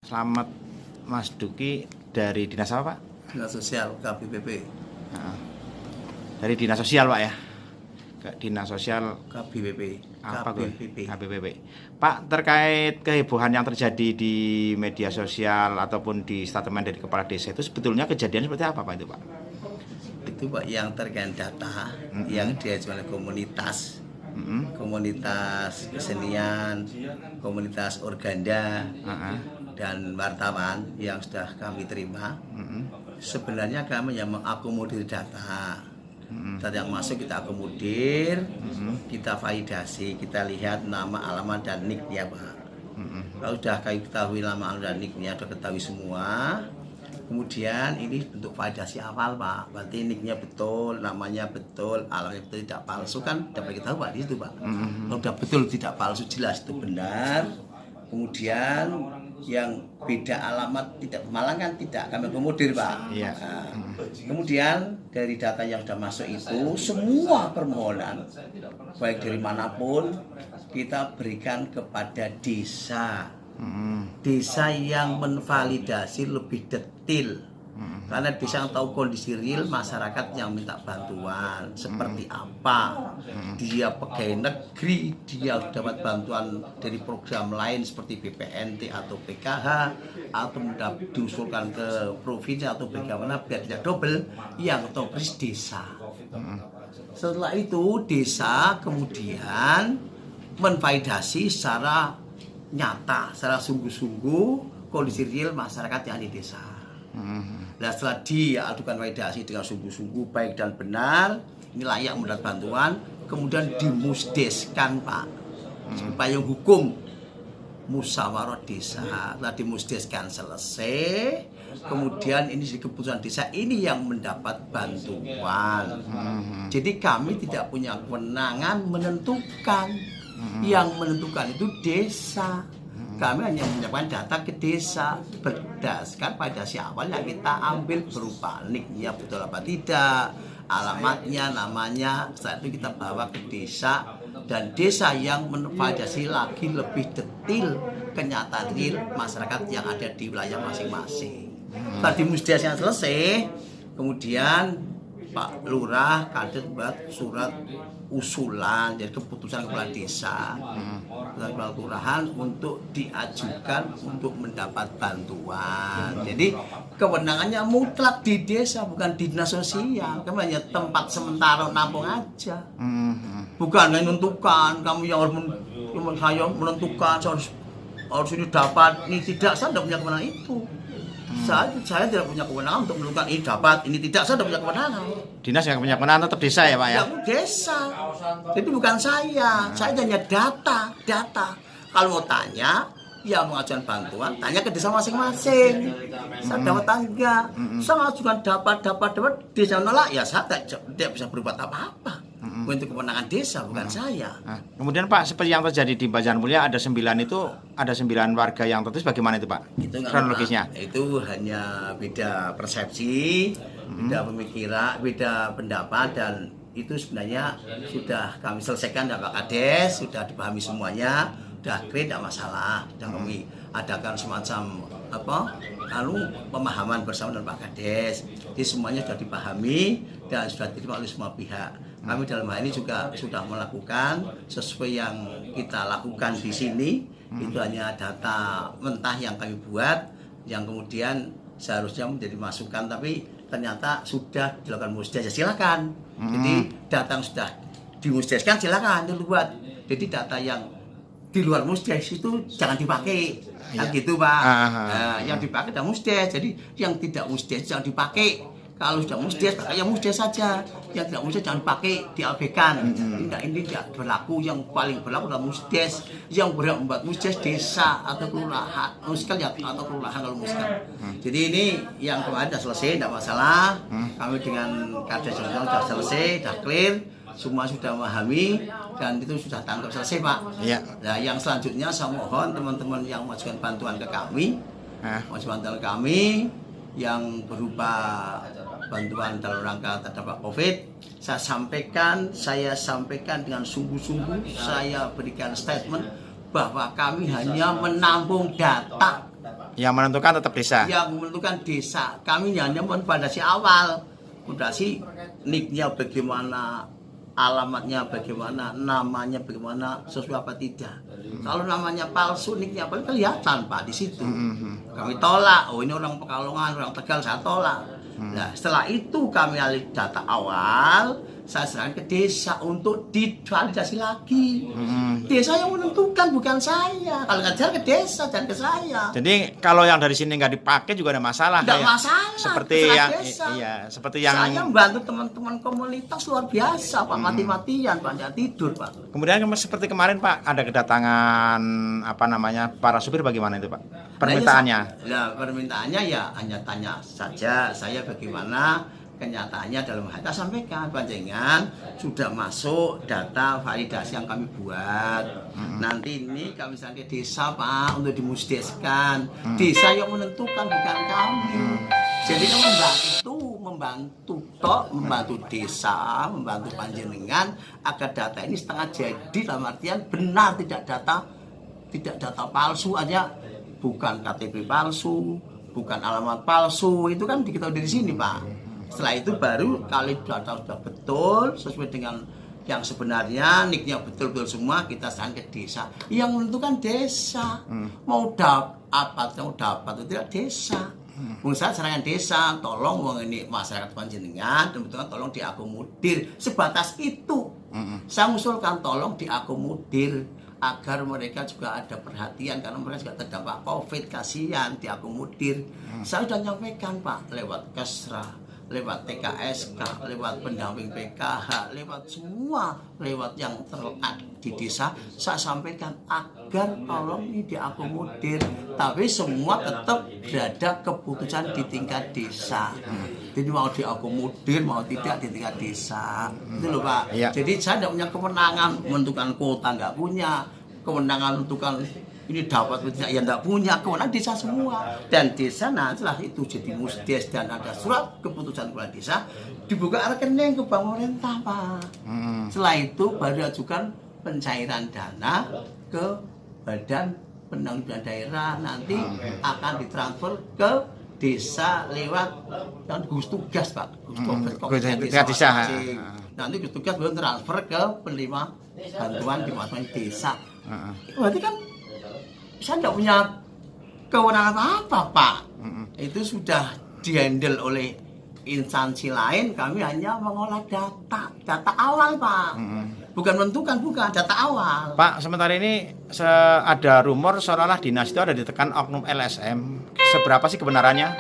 Selamat Mas Duki dari Dinas apa Pak? Dinas Sosial KBPP. Nah, dari Dinas Sosial Pak ya? Ke Dinas Sosial KBPP. apa KBPP. KBPP. Pak, terkait kehebohan yang terjadi di media sosial ataupun di statement dari kepala desa itu sebetulnya kejadian seperti apa Pak itu Pak? Itu Pak yang terkait data yang diajukan oleh komunitas. Komunitas kesenian, komunitas organda, dan wartawan yang sudah kami terima. Sebenarnya kami yang mengakomodir data. Data yang masuk kita akomodir, kita validasi, kita lihat nama, alamat, dan nick-nya Pak. Kalau sudah kami ketahui nama, alamat, dan nick-nya, sudah ketahui semua. Kemudian ini bentuk validasi awal Pak, berarti nicknya betul, namanya betul, alamatnya betul, tidak palsu kan dapat kita tahu Pak di situ Pak. Kalau sudah betul tidak palsu jelas itu benar. Kemudian yang beda alamat tidak Malang kan tidak kami akomodir Pak. Iya. Nah, kemudian dari data yang sudah masuk itu semua permohonan baik dari manapun kita berikan kepada desa. Desa yang menvalidasi lebih detail karena desa yang tahu kondisi real masyarakat yang minta bantuan seperti apa, dia pegawai negeri, dia dapat bantuan dari program lain seperti BPNT atau PKH atau diusulkan ke provinsi atau bagaimana biar tidak double, yang tahu persis desa. Setelah itu desa kemudian menvalidasi secara nyata, secara sungguh-sungguh kondisi real masyarakat yang di desa. Nah setelah diadukan validasi dengan sungguh-sungguh baik dan benar, ini layak mendapat bantuan, kemudian dimusdeskan Pak, supaya hukum musyawarah desa. Setelah dimusdeskan selesai, kemudian ini di keputusan desa ini yang mendapat bantuan. Jadi kami tidak punya kewenangan menentukan. Yang menentukan itu desa. Kami hanya menyiapkan data ke desa berdasarkan pada awal yang kita ambil berupa nicknya betul apa tidak, alamatnya, namanya. Setelah itu kita bawa ke desa dan desa yang menvalidasi lagi lebih detail kenyataan real masyarakat yang ada di wilayah masing-masing. Tadi musdesnya selesai, kemudian Pak Lurah Kades buat surat usulan dari keputusan kepala desa, kepala kelurahan untuk diajukan untuk mendapat bantuan. Jadi kewenangannya mutlak di desa, bukan di dinas sosial. Kami hanya tempat sementara nampung aja, bukan yang menentukan. Kamu yang harus saya menentukan harus ini dapat, ini tidak. Saya tidak punya kewenangan itu. Saya tidak punya kewenangan untuk menentukan ini dapat, ini tidak. Saya tidak punya kewenangan. Dinas yang punya kewenangan tetap desa ya Pak ya? Ya desa. Jadi bukan saya hanya data. Kalau mau tanya, ya mengajukan bantuan, tanya ke desa masing-masing. Saya dapat tangga, saya mengajukan dapat, desa nolak, ya saya tidak bisa berbuat apa-apa. Untuk kewenangan desa, bukan saya. Nah, kemudian Pak, seperti yang terjadi di Banjar Mulia ada 9 warga yang tertulis, bagaimana itu Pak? Itu kronologisnya? Itu hanya beda persepsi, beda pemikiran, beda pendapat, dan itu sebenarnya sudah kami selesaikan dengan Pak Kades, sudah dipahami semuanya, sudah clear, tidak masalah. Dan kami adakan semacam pemahaman bersama dengan Pak Kades. Jadi semuanya sudah dipahami dan sudah diterima oleh semua pihak. Kami dalam hal ini juga sudah melakukan sesuai yang kita lakukan di sini. Itu hanya data mentah yang kami buat, yang kemudian seharusnya menjadi masukan, tapi ternyata sudah dilakukan musdes. Silakan. Jadi data yang sudah dimusdeskan silakan dibuat. Jadi data yang di luar musdes itu jangan dipakai. Kan gitu Pak. Yang dipakai adalah musdes. Jadi yang tidak musdes jangan dipakai. Kalau sudah musdes, pakai yang musdes saja. Yang tidak musdes jangan dipakai, diabaikan. Ini tidak berlaku. Yang paling berlaku adalah musdes. Yang berhak membuat musdes desa atau kelurahan. Muskal ya, atau kelurahan kalau muskal. Jadi ini yang kemarin sudah selesai, tidak masalah. Kami dengan Kades sudah selesai, sudah clear. Semua sudah memahami dan itu sudah tanggap selesai Pak. Iya. Nah yang selanjutnya saya mohon teman-teman yang mengajukan bantuan ke kami, bantuan kami yang berupa bantuan dalam rangka terdampak COVID, saya sampaikan dengan sungguh-sungguh, saya berikan statement bahwa kami hanya menampung data Yang menentukan tetap desa. Yang menentukan desa. Kami hanya fondasi awal, fondasi niknya bagaimana, alamatnya bagaimana, namanya bagaimana, sesuai apa tidak. Kalau namanya palsu, niknya apa, kelihatan Pak di situ. Kami tolak. Oh, ini orang Pekalongan, orang Tegal, saya tolak. Nah, setelah itu kami alih data awal, saya serahkan ke desa untuk divalidasi lagi. Desa yang menentukan, bukan saya. Kalau nggak ke desa, jangan ke saya. Jadi kalau yang dari sini nggak dipakai juga ada masalah. Nggak kayak masalah. Seperti terserah yang desa. iya, seperti yang Saya membantu teman-teman komunitas luar biasa, Pak. Mati-matian, Pak. Nggak tidur, Pak. kemudian seperti kemarin Pak ada kedatangan para supir, bagaimana itu Pak? Permintaannya. Nah, permintaannya ya hanya tanya saja saya bagaimana kenyataannya dalam hal kita sampaikan panjangan sudah masuk data validasi yang kami buat. Nanti ini kami sampai ke desa Pak untuk dimusdeskan. Desa yang menentukan bukan kami. Jadi kami membantu desa, membantu panjenengan agar data ini setengah jadi dalam artian benar, tidak data palsu aja, bukan KTP palsu, bukan alamat palsu, itu kan diketahui dari sini Pak. Setelah itu baru kali data sudah betul sesuai dengan yang sebenarnya, niknya betul-betul semua, kita serahkan ke desa. Yang menentukan desa, mau dapat atau tidak desa. Saya serahkan desa, tolong wong ini masyarakat panjenengan, dan betul tolong diakomodir. Sebatas itu, saya usulkan tolong diakomodir agar mereka juga ada perhatian karena mereka juga terdampak COVID, kasihan diakomodir. Saya sudah nyampaikan Pak lewat Kesra, lewat TKSK, lewat pendamping PKH, lewat semua, lewat yang terletak di desa, saya sampaikan agar tolong ini diakomodir. Tapi semua tetap berada keputusan di tingkat desa. Jadi mau diakomodir, mau tidak di tingkat desa. Itu loh Pak. Iya. Jadi saya tidak punya kewenangan menentukan kuota, nggak punya kewenangan menentukan ini dapat atau tidak, ya enggak punya, kewenangan desa semua. Dan desa setelah itu jadi musdes dan ada surat keputusan kepala desa, dibuka rekening ke bank pemerintah Pak. Setelah itu baru ajukan pencairan dana ke Badan Penanggulangan Daerah, nanti akan ditransfer ke desa lewat yang gugus tugas Pak, Gugus desa. Nanti gugus tugas baru transfer ke penerima bantuan di masing-masing desa. Berarti kan saya tidak punya kewenangan apa Pak. Itu sudah dihandle oleh instansi lain, kami hanya mengolah data awal Pak. Bukan menentukan, bukan data awal. Pak, sementara ini ada rumor seolah-olah dinas itu ada ditekan oknum LSM. Seberapa sih kebenarannya?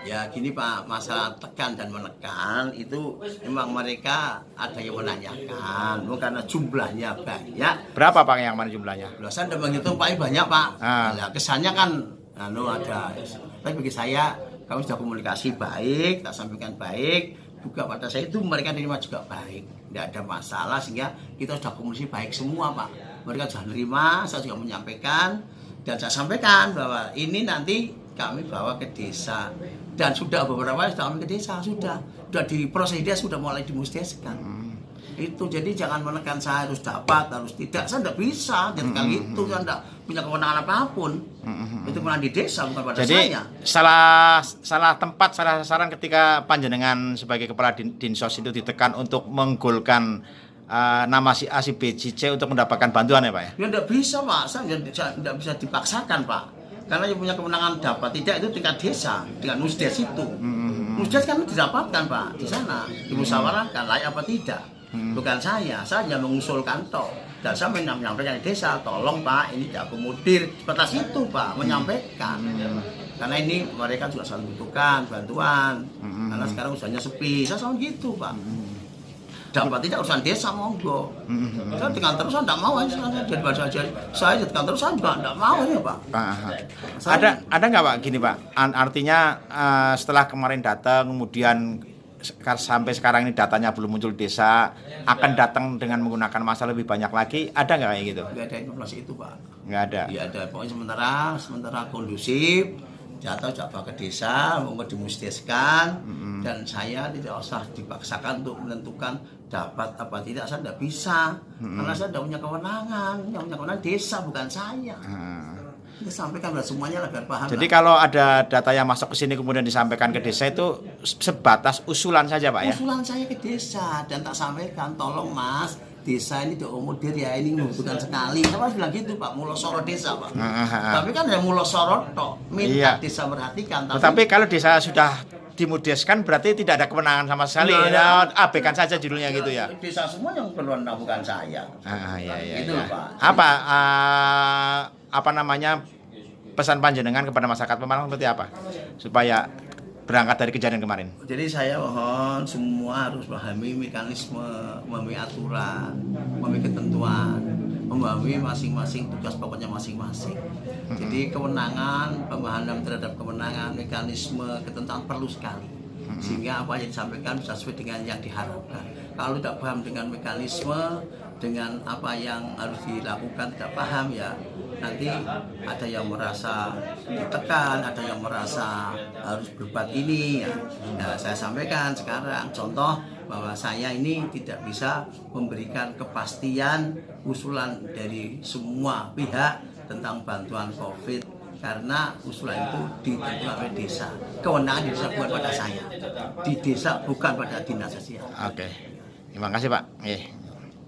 Ya gini Pak, masalah tekan dan menekan itu memang mereka ada yang menanyakan, karena jumlahnya banyak. Berapa Pak yang mana jumlahnya? Saya udah menghitung Pak, banyak Pak. Nah, kesannya kan ada. Tapi bagi saya, kami sudah komunikasi baik, tak sampaikan baik. Juga pada saya itu mereka terima juga baik, tidak ada masalah, sehingga kita sudah komunikasi baik semua Pak. Mereka sudah menerima, saya juga menyampaikan, dan saya sampaikan bahwa ini nanti kami bawa ke desa, dan sudah beberapa sudah kami ke desa, sudah diproses desa, sudah mulai dimusdeskan. Itu jadi jangan menekan saya harus dapat, harus tidak, saya tidak bisa jangan gitu, saya tidak punya kewenangan apapun. Itu kewenangan di desa, bukan pada jadi, saya. salah tempat, salah sasaran ketika panjenengan sebagai kepala dinsos itu ditekan untuk menggolkan nama si A, si B, si C untuk mendapatkan bantuan ya Pak ya? Ya tidak bisa Pak, saya tidak bisa dipaksakan Pak. Karena yang punya kewenangan dapat tidak itu tingkat desa dengan musdes itu. Musdes kan didapatkan Pak di sana, dimusyawarahkan layak apa tidak. Bukan saya hanya mengusulkan toh. Dan saya menyampaikan di desa, tolong Pak ini diakomodir. Sebatas itu Pak, menyampaikan. Karena ini mereka juga sangat membutuhkan bantuan. Karena sekarang usahanya sepi, saya sama gitu Pak. Dapat tidak urusan desa monggo. Saya tekan terus, saya tidak mau saya tekan terus, saya juga tidak mau ya Pak. Ada nggak Pak gini Pak? Artinya setelah kemarin datang, kemudian sampai sekarang ini datanya belum muncul desa, akan datang dengan menggunakan masa lebih banyak lagi, ada nggak kayak gitu? Nggak ada informasi itu Pak. Nggak ada. Iya ada, pokoknya sementara kondusif. Jatuh coba ke desa, mau dimusdeskan, dan saya tidak usah dipaksakan untuk menentukan dapat apa tidak, saya tidak bisa, karena saya tidak punya kewenangan, yang punya kewenangan desa bukan saya. Kita sampaikan pada semuanya lah biar paham. Jadi lah. kalau ada data yang masuk ke sini kemudian disampaikan ke desa itu sebatas usulan saja Pak ya? Usulan saya ke desa dan tak sampaikan, tolong Mas, desa ini diakomodir ya, ini membutuhkan sekali. Saya harus bilang gitu Pak, Mulosoro desa Pak. Tapi kan ya Mulosoro tok, minta desa perhatikan. Tapi kalau desa sudah dimudeskan berarti tidak ada kewenangan sama sekali. Ya, abaikan saja judulnya gitu ya. Desa semua yang berwenang bukan saya. Iya. Gitu, Pak. Apa namanya pesan panjenengan kepada masyarakat Pemalang seperti apa supaya berangkat dari kejadian kemarin? Jadi saya mohon semua harus memahami mekanisme, memahami aturan, memahami ketentuan, memahami masing-masing tugas pokoknya masing-masing. Jadi kewenangan, pemahaman terhadap kewenangan, mekanisme, ketentuan perlu sekali. Sehingga apa yang disampaikan bisa sesuai dengan yang diharapkan. Kalau tidak paham dengan mekanisme, dengan apa yang harus dilakukan tidak paham ya, nanti ada yang merasa ditekan, ada yang merasa harus berbuat ini ya. Nah, saya sampaikan sekarang contoh bahwa saya ini tidak bisa memberikan kepastian usulan dari semua pihak tentang bantuan COVID karena usulan itu ditentukan oleh desa. Kewenangan di desa bukan pada saya. Di desa bukan pada dinas sosial. Oke. Terima kasih Pak.